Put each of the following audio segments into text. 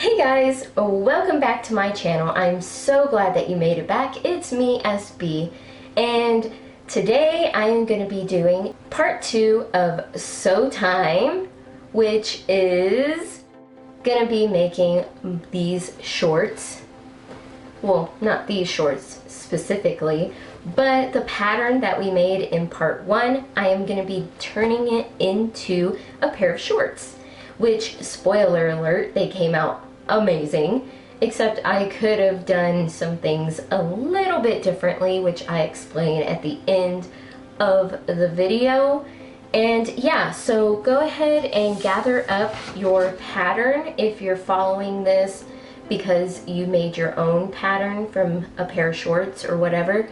Hey guys, welcome back to my channel. I'm so glad that you made it back. It's me, SB, and today I am going to be doing part 2 of Sew Time, which is going to be making these shorts. Well, not these shorts specifically, but the pattern that we made in part 1, I am going to be turning it into a pair of shorts, which, spoiler alert, they came out amazing, except I could have done some things a little bit differently, which I explain at the end of the video. And yeah, so go ahead and gather up your pattern if you're following this because you made your own pattern from a pair of shorts or whatever,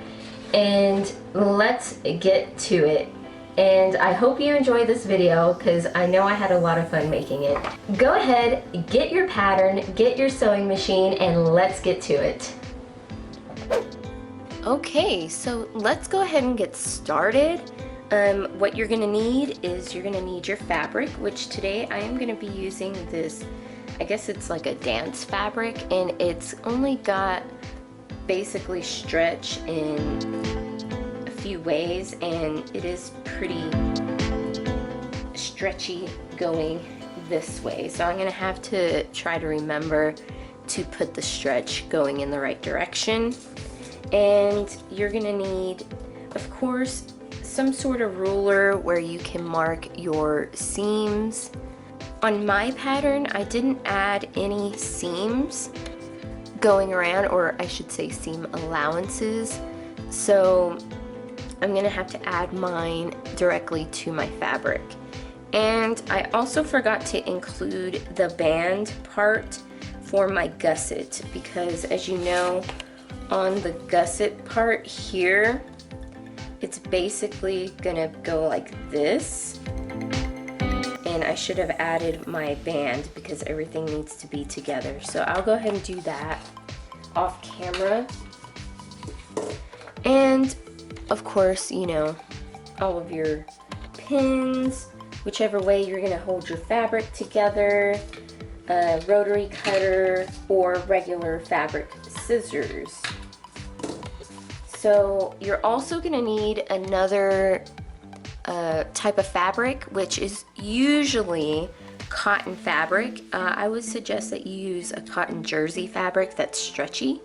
and let's get to it. And I hope you enjoy this video because I know I had a lot of fun making it. Go ahead, get your pattern, get your sewing machine, and let's get to it. Okay, so let's go ahead and get started. What you're gonna need is you're gonna need your fabric, which today I am gonna be using this, I guess it's like a dance fabric, and it's only got basically stretch in few ways, and it is pretty stretchy going this way, so I'm gonna have to try to remember to put the stretch going in the right direction. And you're gonna need, of course, some sort of ruler where you can mark your seams. On my pattern, I didn't add any seams going around, or I should say seam allowances, so I'm gonna have to add mine directly to my fabric. And I also forgot to include the band part for my gusset, because as you know, on the gusset part here, it's basically gonna go like this, and I should have added my band because everything needs to be together. So I'll go ahead and do that off camera. And of course, you know, all of your pins, whichever way you're gonna hold your fabric together, a rotary cutter or regular fabric scissors. So you're also gonna need another type of fabric, which is usually cotton fabric. I would suggest that you use a cotton jersey fabric that's stretchy,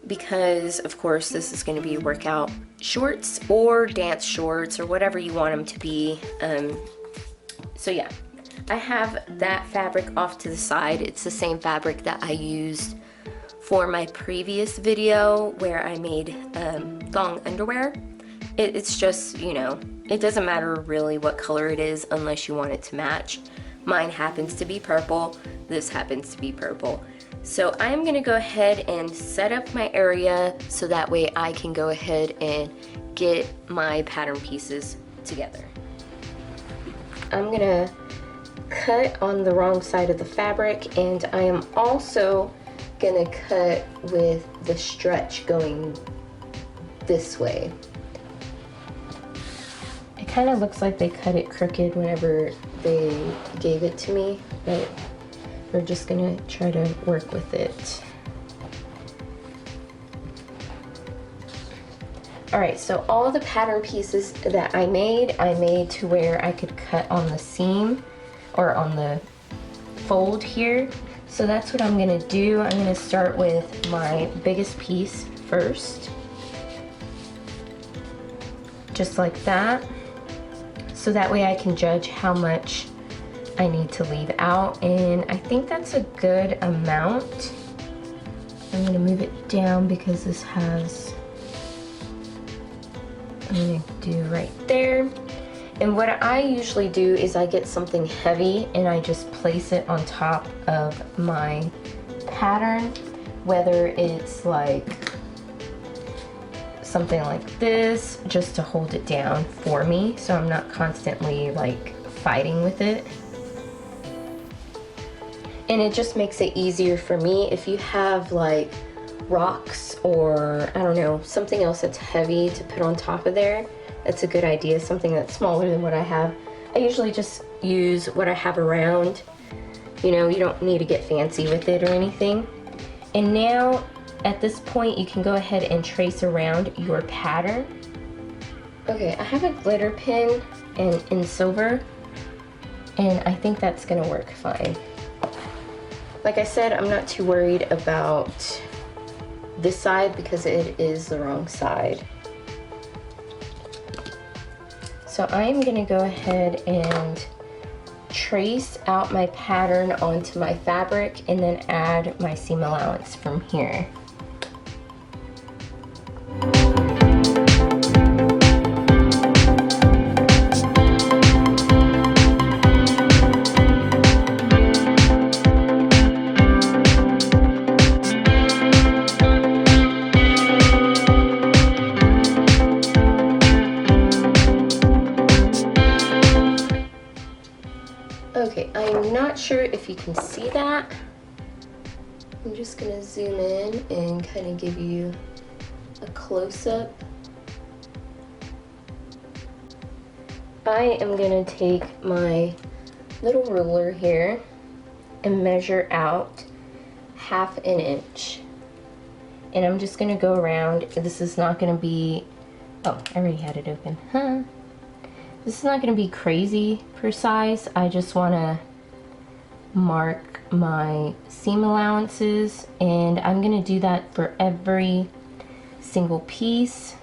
because of course this is going to be workout shorts or dance shorts or whatever you want them to be. So yeah, I have that fabric off to the side. It's the same fabric that I used for my previous video where I made thong underwear. It's just, you know, it doesn't matter really what color it is unless you want it to match. Mine happens to be purple, this happens to be purple. So I'm gonna go ahead and set up my area so that way I can go ahead and get my pattern pieces together. I'm gonna cut on the wrong side of the fabric, and I am also gonna cut with the stretch going this way. It kind of looks like they cut it crooked whenever they gave it to me, but we're just gonna try to work with it. Alright, so all the pattern pieces that I made to where I could cut on the seam or on the fold here. So that's what I'm gonna do. I'm gonna start with my biggest piece first. Just like that. So that way I can judge how much I need to leave out, and I think that's a good amount. I'm gonna move it down because this has, I'm gonna do right there. And what I usually do is I get something heavy and I just place it on top of my pattern, whether it's like something like this, just to hold it down for me so I'm not constantly like fighting with it. And it just makes it easier for me. If you have like rocks or I don't know, something else that's heavy to put on top of there, that's a good idea. Something that's smaller than what I have. I usually just use what I have around You know, you don't need to get fancy with it or anything. And now, at this point, you can go ahead and trace around your pattern. Okay, I have a glitter pen in silver, and I think that's gonna work fine. Like I said, I'm not too worried about this side because it is the wrong side. So I'm gonna go ahead and trace out my pattern onto my fabric and then add my seam allowance from here. Okay, I'm not sure if you can see that. I'm just gonna zoom in and kind of give you a close-up. I am gonna take my little ruler here and measure out 1/2 inch. And I'm just gonna go around. This is not gonna be, oh, I already had it open, huh? This is not going to be crazy precise. I just want to mark my seam allowances, and I'm going to do that for every single piece.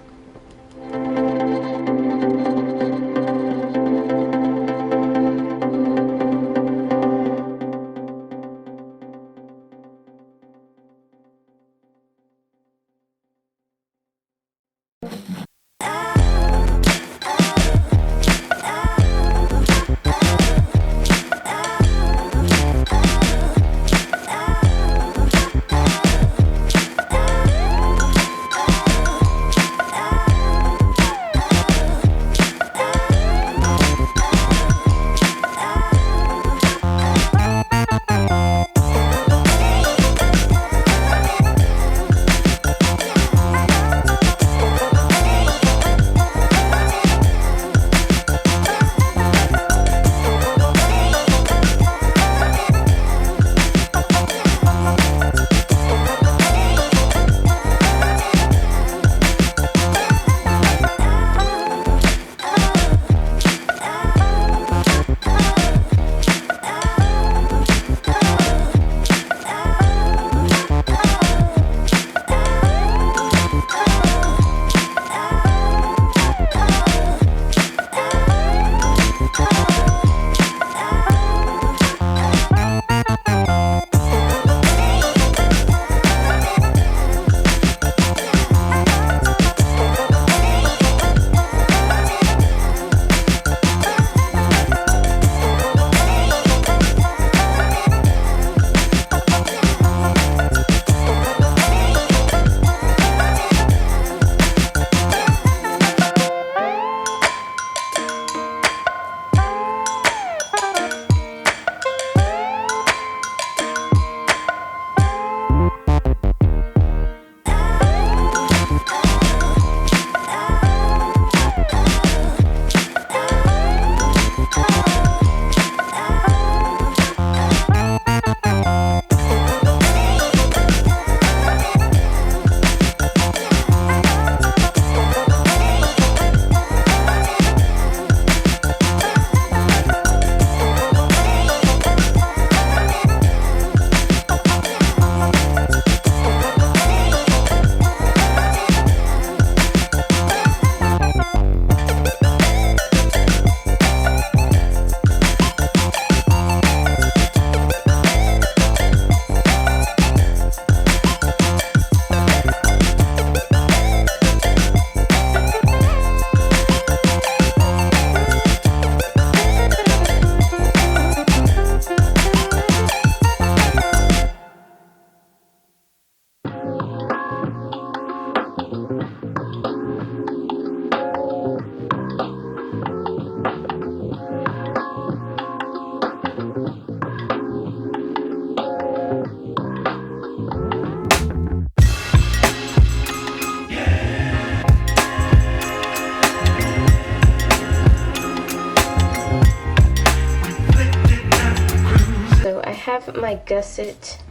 have my gusset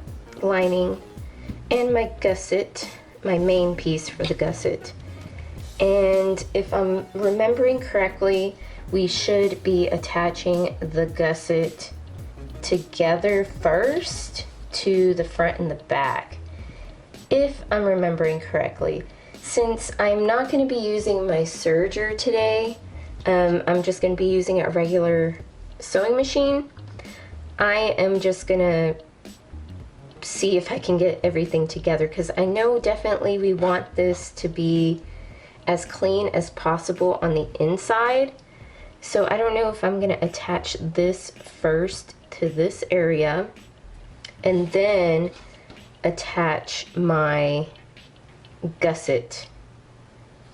lining and my gusset, my main piece for the gusset. And if I'm remembering correctly, we should be attaching the gusset together first to the front and the back, if I'm remembering correctly. Since I'm not going to be using my serger today, I'm just going to be using a regular sewing machine. I am just going to see if I can get everything together, because I know definitely we want this to be as clean as possible on the inside. So I don't know if I'm going to attach this first to this area and then attach my gusset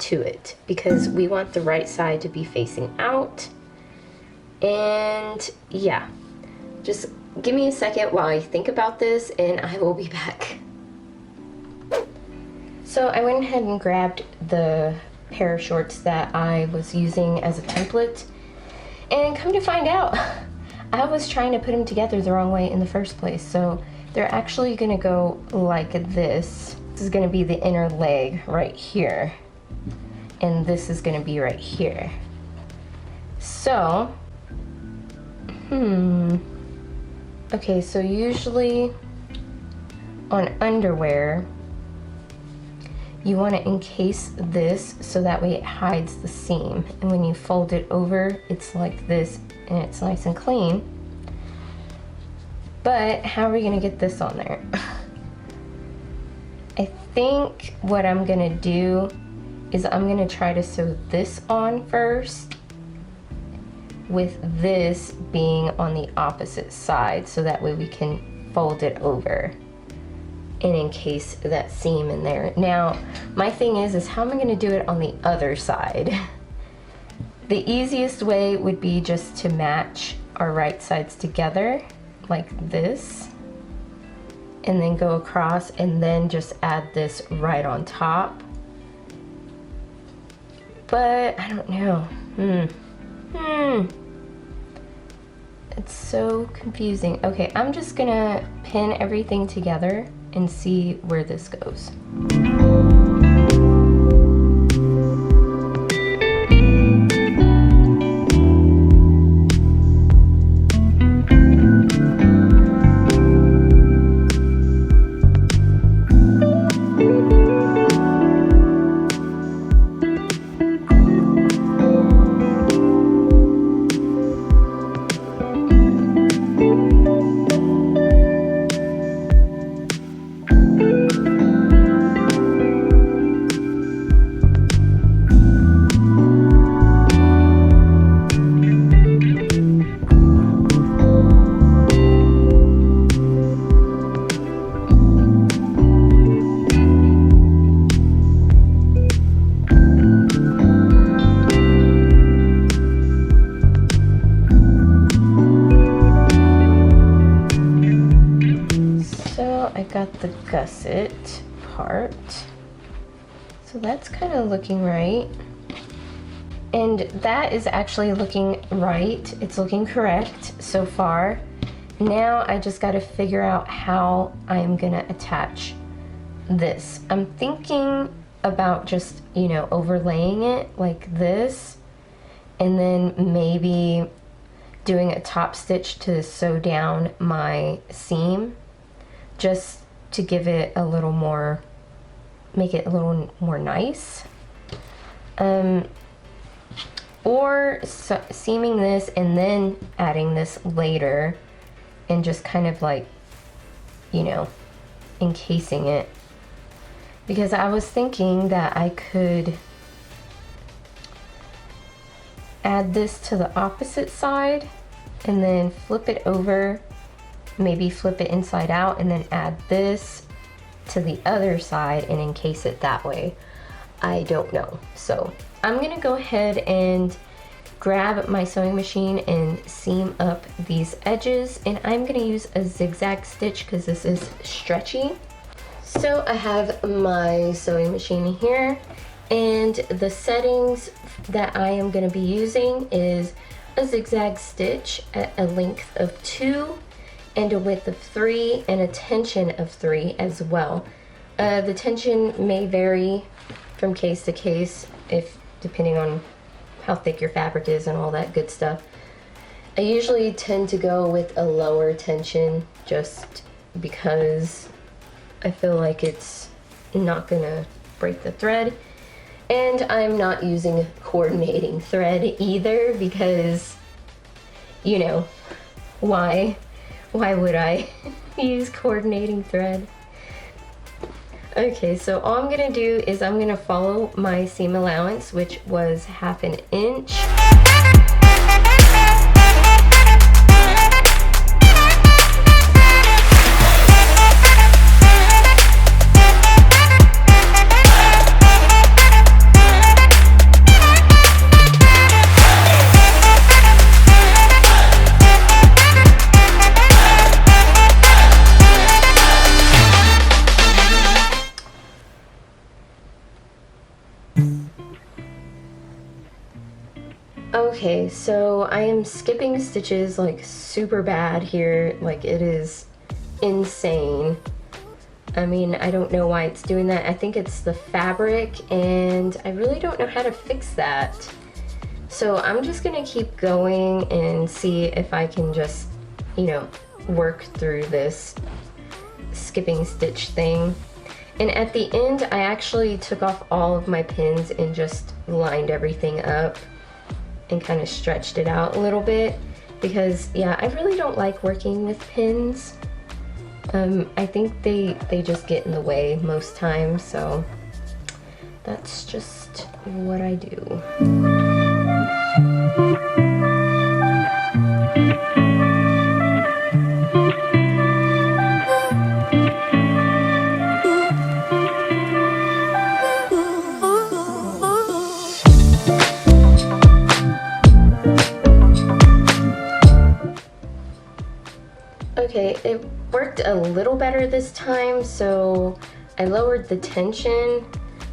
to it, because we want the right side to be facing out. And yeah, just give me a second while I think about this and I will be back. So I went ahead and grabbed the pair of shorts that I was using as a template, and come to find out, I was trying to put them together the wrong way in the first place. So they're actually gonna go like this. This is gonna be the inner leg right here, and this is gonna be right here. So, okay, so usually on underwear, you want to encase this so that way it hides the seam, and when you fold it over, it's like this and it's nice and clean. But how are we going to get this on there? I think what I'm going to do is I'm going to try to sew this on first, with this being on the opposite side, so that way we can fold it over and encase that seam in there. Now, my thing is how am I gonna do it on the other side? The easiest way would be just to match our right sides together, like this, and then go across and then just add this right on top. But I don't know. It's so confusing. Okay, I'm just gonna pin everything together and see where this goes. Got the gusset part, so that's kind of looking right, and that is actually looking right. It's looking correct so far. Now I just got to figure out how I'm gonna attach this. I'm thinking about just, you know, overlaying it like this, and then maybe doing a top stitch to sew down my seam, just to give it a little more, make it a little more nice. Or seaming this and then adding this later and just kind of like, you know, encasing it. Because I was thinking that I could add this to the opposite side and then flip it over, maybe flip it inside out, and then add this to the other side and encase it that way. I don't know. So I'm gonna go ahead and grab my sewing machine and seam up these edges, and I'm gonna use a zigzag stitch because this is stretchy. So I have my sewing machine here, and the settings that I am gonna be using is a zigzag stitch at a length of 2 and a width of 3 and a tension of 3 as well. The tension may vary from case to case, depending on how thick your fabric is and all that good stuff. I usually tend to go with a lower tension just because I feel like it's not gonna break the thread. And I'm not using coordinating thread either because, you know, why would I use coordinating thread? Okay, so all I'm gonna do is I'm gonna follow my seam allowance, which was 1/2 inch. Okay, so I am skipping stitches like super bad here, like it is insane. I mean, I don't know why it's doing that. I think it's the fabric and I really don't know how to fix that. So I'm just gonna keep going and see if I can just, you know, work through this skipping stitch thing. And at the end, I actually took off all of my pins and just lined everything up and kind of stretched it out a little bit because, yeah, I really don't like working with pins. I think they just get in the way most times, so that's just what I do. Okay, it worked a little better this time, so I lowered the tension.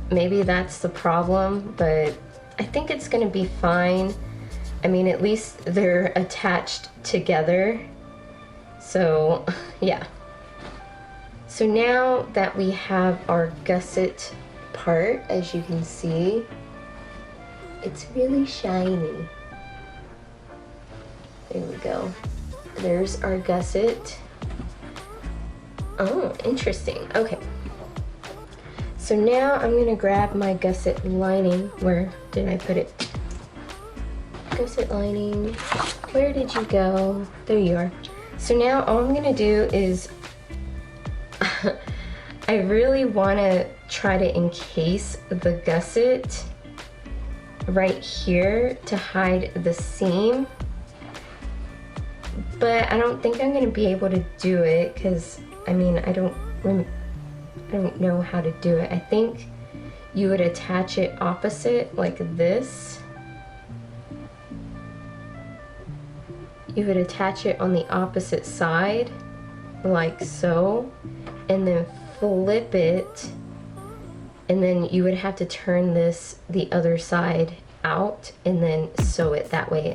Maybe that's the problem, but I think it's gonna be fine. I mean, at least they're attached together. So, yeah. So now that we have our gusset part, as you can see, it's really shiny. There we go. There's our gusset. Oh, interesting. Okay. So now I'm gonna grab my gusset lining. Where did I put it? Gusset lining. Where did you go? There you are. So now all I'm gonna do is I really wanna try to encase the gusset right here to hide the seam. But I don't think I'm gonna be able to do it because, I mean, I don't know how to do it. I think you would attach it opposite like this. You would attach it on the opposite side like so, and then flip it, and then you would have to turn this the other side out and then sew it that way.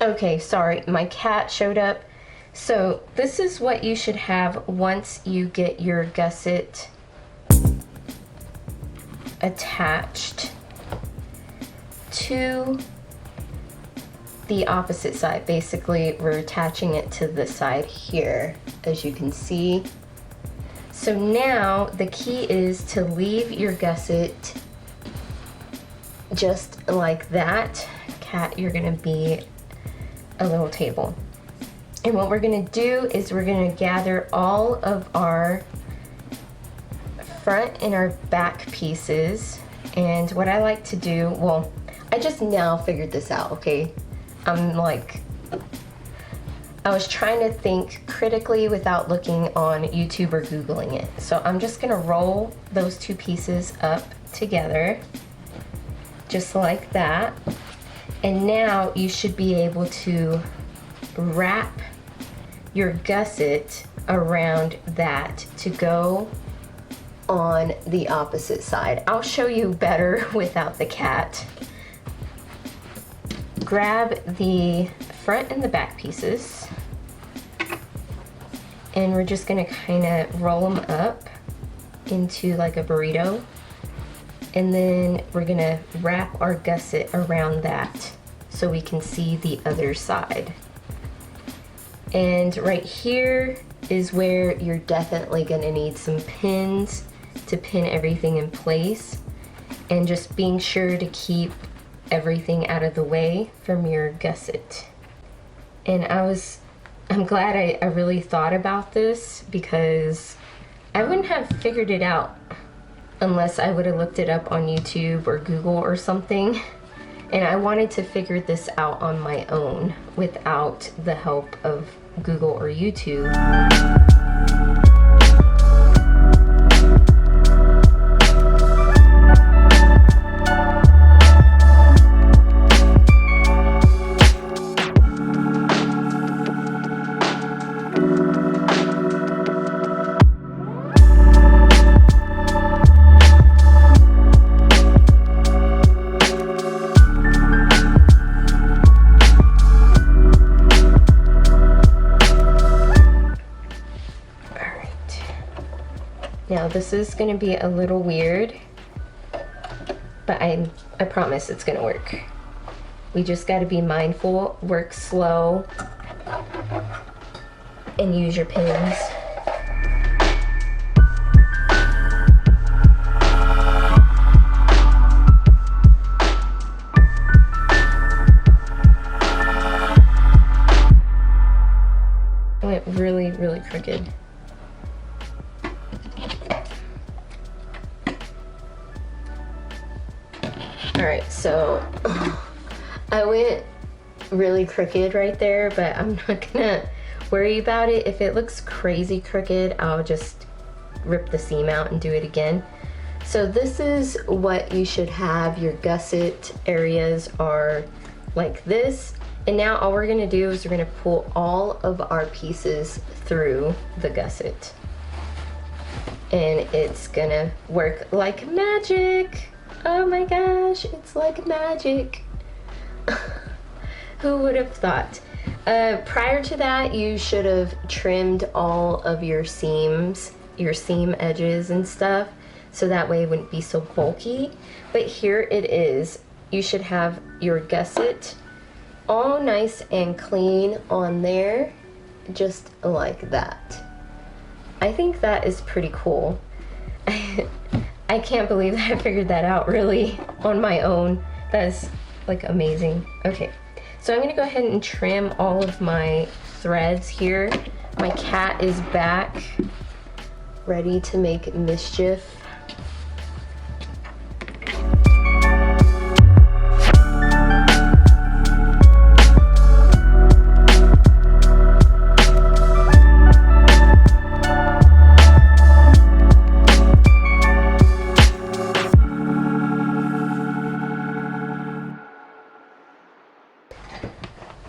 Okay, sorry, my cat showed up. So this is what you should have once you get your gusset attached to the opposite side. Basically, we're attaching it to the side here, as you can see. So now the key is to leave your gusset just like that. Cat, you're gonna be a little table. And what we're gonna do is we're gonna gather all of our front and our back pieces. And what I like to do, well, I just now figured this out, okay? I was trying to think critically without looking on YouTube or Googling it. So I'm just gonna roll those two pieces up together, just like that. And now you should be able to wrap your gusset around that to go on the opposite side. I'll show you better without the cat. Grab the front and the back pieces, and we're just gonna kind of roll them up into like a burrito, and then we're gonna wrap our gusset around that so we can see the other side. And right here is where you're definitely gonna need some pins to pin everything in place, and just being sure to keep everything out of the way from your gusset. And I'm glad I really thought about this, because I wouldn't have figured it out unless I would have looked it up on YouTube or Google or something. And I wanted to figure this out on my own without the help of Google or YouTube. Now this is going to be a little weird, but I promise it's going to work. We just got to be mindful, work slow, and use your pins. It went really, really crooked. Alright, so I went really crooked right there, but I'm not gonna worry about it. If it looks crazy crooked, I'll just rip the seam out and do it again. So this is what you should have. Your gusset areas are like this. And now all we're gonna do is we're gonna pull all of our pieces through the gusset. And it's gonna work like magic. Oh my gosh, it's like magic. Who would have thought? Prior to that, you should have trimmed all of your seams, your seam edges and stuff, so that way it wouldn't be so bulky. But here it is. You should have your gusset all nice and clean on there, just like that. I think that is pretty cool. I can't believe that I figured that out really on my own. That is like amazing. Okay, so I'm gonna go ahead and trim all of my threads here. My cat is back, ready to make mischief.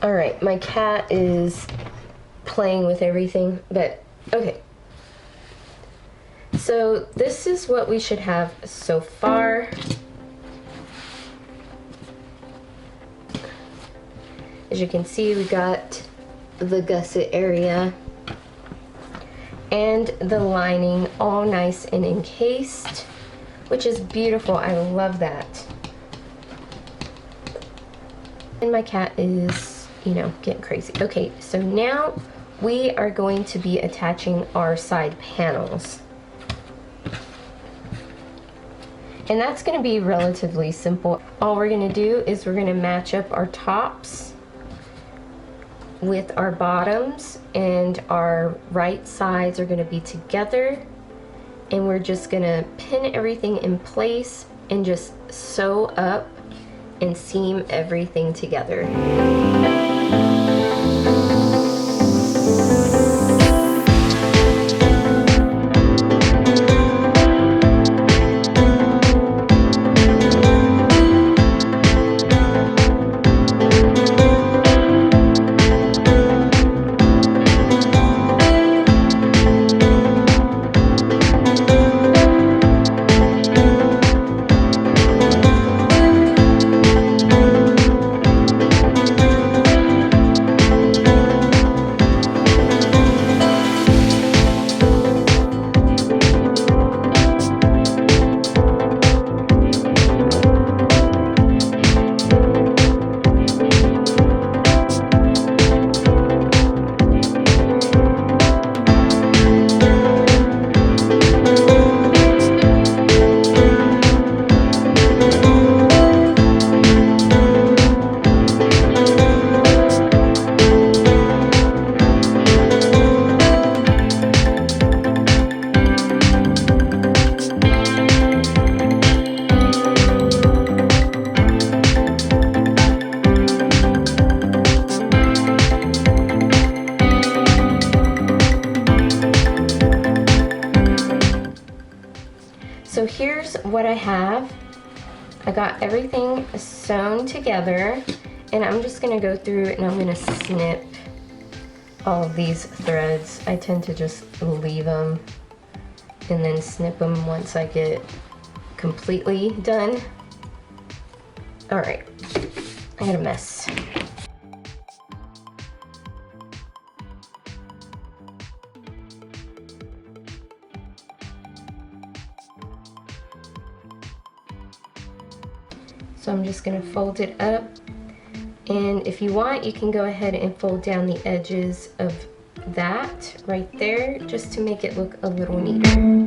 Alright, my cat is playing with everything, but okay. So this is what we should have so far. As As you can see, we got the gusset area and the lining all nice and encased, which is beautiful. I love that. And my cat is, you know, getting crazy. Okay, so now we are going to be attaching our side panels. And that's going to be relatively simple. All we're going to do is we're going to match up our tops with our bottoms, and our right sides are going to be together, and we're just going to pin everything in place and just sew up and seam everything together. So here's what I have. I got everything sewn together, and I'm just gonna go through and I'm gonna snip all of these threads. I tend to just leave them and then snip them once I get completely done. All right, I got a mess. So I'm just gonna fold it up, and if you want, you can go ahead and fold down the edges of that right there just to make it look a little neater.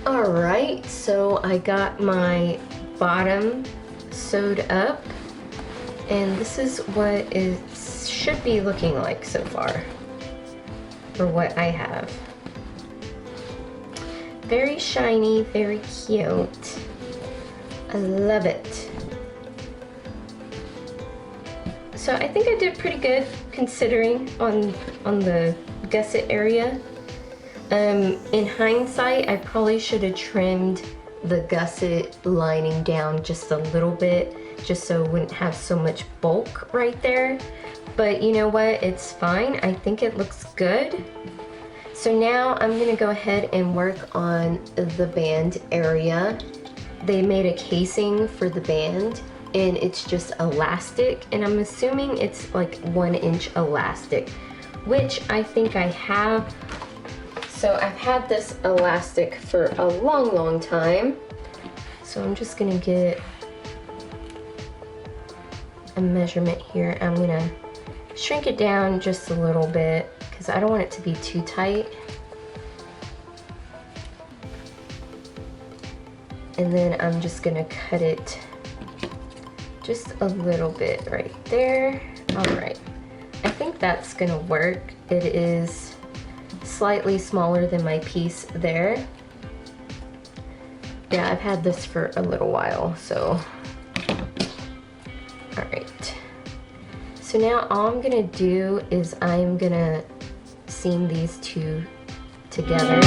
Alright, so I got my bottom sewed up, and this is what it should be looking like so far for what I have. Very shiny, very cute. I love it. So I think I did pretty good considering on the gusset area. In hindsight, I probably should have trimmed the gusset lining down just a little bit, just so it wouldn't have so much bulk right there. But you know what, it's fine. I think it looks good. So now I'm gonna go ahead and work on the band area. They made a casing for the band, and it's just elastic, and I'm assuming it's like 1 inch elastic, which I think I have. So I've had this elastic for a long time. So I'm just gonna get a measurement here. I'm gonna shrink it down just a little bit because I don't want it to be too tight. And then I'm just gonna cut it just a little bit right there. All right, I think that's gonna work. It is slightly smaller than my piece there. Yeah, I've had this for a little while, so. All right. So now all I'm gonna do is I'm gonna seam these two together.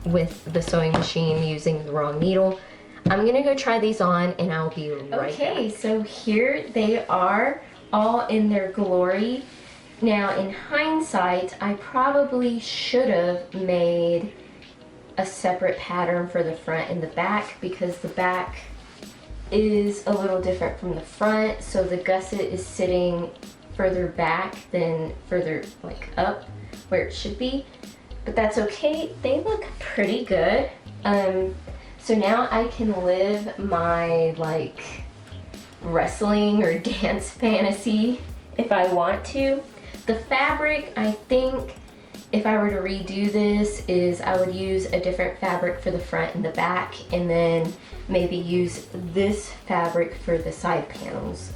With the sewing machine using the wrong needle. I'm gonna go try these on and I'll be right back. Okay, so here they are, all in their glory. Now in hindsight, I probably should have made a separate pattern for the front and the back because the back is a little different from the front, so the gusset is sitting further back than further like up where it should be. But that's okay, they look pretty good. So now I can live my like wrestling or dance fantasy if I want to. The fabric, I think if I were to redo this, is I would use a different fabric for the front and the back, and then maybe use this fabric for the side panels.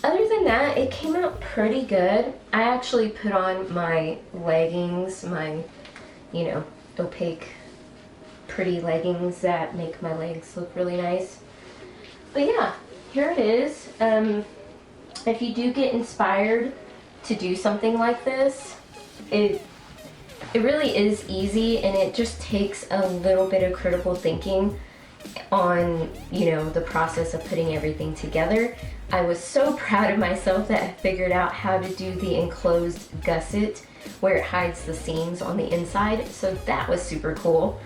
Other than that, it came out pretty good. I actually put on my leggings, my opaque, pretty leggings that make my legs look really nice. But yeah, here it is. If you do get inspired to do something like this, it really is easy, and it just takes a little bit of critical thinking on, the process of putting everything together. I was so proud of myself that I figured out how to do the enclosed gusset where it hides the seams on the inside, so that was super cool.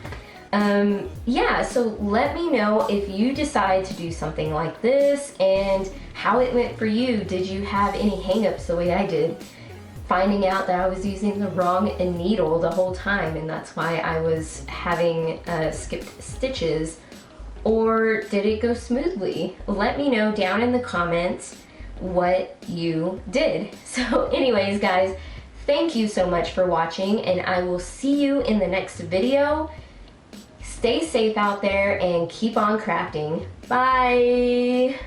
Yeah, so let me know if you decide to do something like this and how it went for you. Did you have any hang-ups the way I did? Finding out that I was using the wrong needle the whole time, and that's why I was having skipped stitches. or did it go smoothly? Let me know down in the comments what you did. So anyways, guys, thank you so much for watching, and I will see you in the next video. Stay safe out there and keep on crafting. Bye!